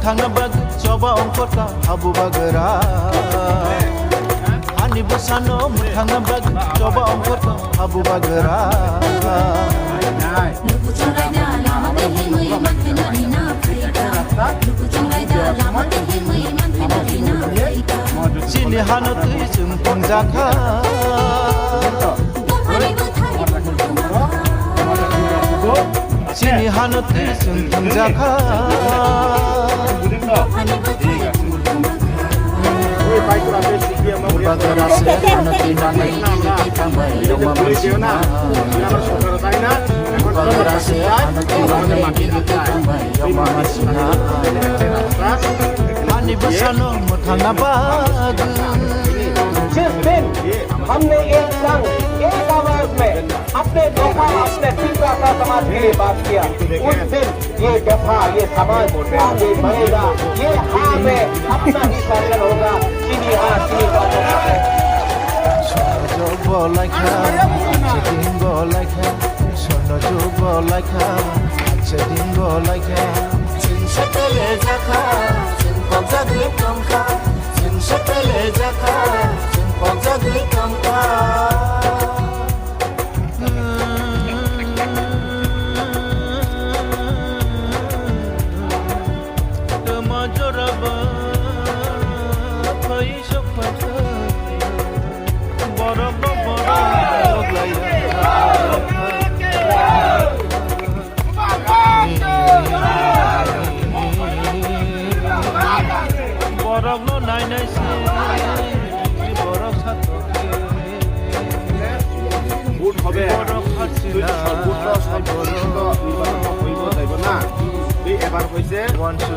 muthangna bag coba ongkota habu bagara hani busano muthangna bag coba ongkota habu bagara sini hano tui jengkong jaka sini hano tui jengkong jaka bagara se hano tinangai tambah yoma masina bagara se hano tinangai tambah yoma masina hani busano muthangna bag जिस दिन हमने एक संग एक आवाज में अपने दफा अपने फिक्र का समाज के लिए बात किया उस दिन ये दफा ये समाज आगे बढ़ेगा ये हाँ में अपना ही फैसला होगा चीनी हाँ चीनी का sono jo laika chedingo laika sono jo laika chedingo laika sin sepele jaka sin pogja de kamka sin sepele jaka sin pogja de kamka tama joraba phai sokha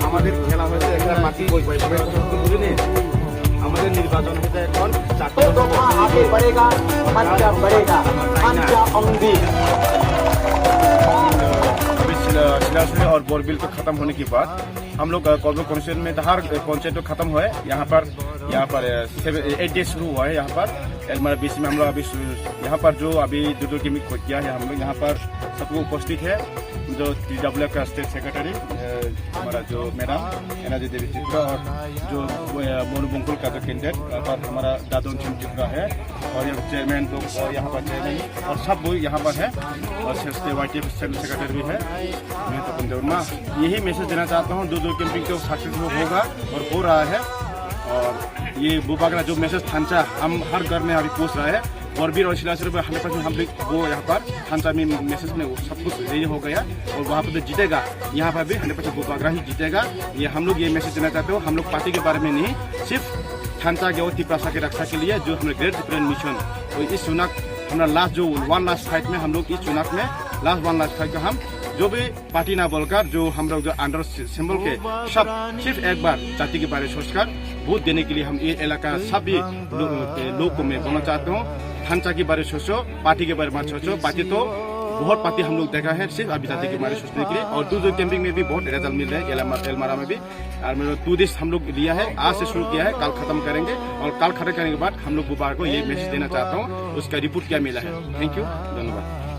আমাদের খেলা হয়েছে একটা মাটি বই বুঝলি আমাদের নির্বাচন হতে এখন आगे बढ़ेगा मंचा बढ़ेगा मंचा अंगी शिलान्यास और बोरबिल को खत्म होने के बाद हम लोग कॉर्पोरेट कॉन्स्टिट्यूशन में हर पंचायत तो खत्म हुआ है। यहाँ पर 8 डेज शुरू हुआ है। यहाँ पर एलमारा बीच में हम लोग अभी यहाँ पर जो अभी दो गेमिंग किया है हम लोग यहाँ पर सबको उपस्थित है जो TWF का स्टेट सेक्रेटरी हमारा जो मैडम एनर्जी देवी चित्रा और जो मोनू बुंकुल का जो कैंडिडेट पर हमारा दादोन सिंह चित्रा है और ये चेयरमैन लोग और यहाँ पर चेयरमैन और सब वो यहाँ पर है और YTF सेक्रेटरी भी है। मैं तो पंदेवरमा यही मैसेज देना चाहता हूँ दो कैंपिंग तो सक्सेसफुल होगा और हो रहा है। और ये बुबागरा जो मैसेज थांचा हम हर घर में अभी पहुँच रहा है बोरबिल और शिलान्यास 100% हम लोग वो यहाँ पर थांचा में मैसेज में सब कुछ रेडी हो गया और वहाँ पर तो जीतेगा। यहाँ पर भी 100% बुबागरा ही जीतेगा। ये हम लोग ये मैसेज देना चाहते हो हम लोग पार्टी के बारे में नहीं सिर्फ थांचा के और तिप्रासा की रक्षा के लिए जो हमारे ग्रेट डिफरेंट मिशन तो इस चुनाव हमारा लास्ट जो वन लास्ट फाइट में हम लोग इस चुनाव में लास्ट वन लास्ट फाइट का हम जो भी पार्टी ना बोलकर जो हम लोग जो अंडर सिंबल के सब सिर्फ एक बार जाति के बारे में सोचकर वोट देने के लिए हम ये इलाका सभी लोग को मैं बोलना चाहता हूँ थांचा के बारे में सोचो पार्टी के बारे में सोचो। पार्टी तो बहुत पार्टी हम लोग देखा है सिर्फ अभी जाति के बारे में सोचने के लिए और दो कैंपिंग में भी बहुत रिजल्ट मिल रहा है एलमारा में भी और मेरा 2 डेज हम लोग लिया है आज से शुरू किया है कल खत्म करेंगे और कल खत्म करने के बाद हम लोग बुधवार को ये मैसेज देना चाहता हूँ उसका रिपोर्ट क्या मिला है। थैंक यू धन्यवाद।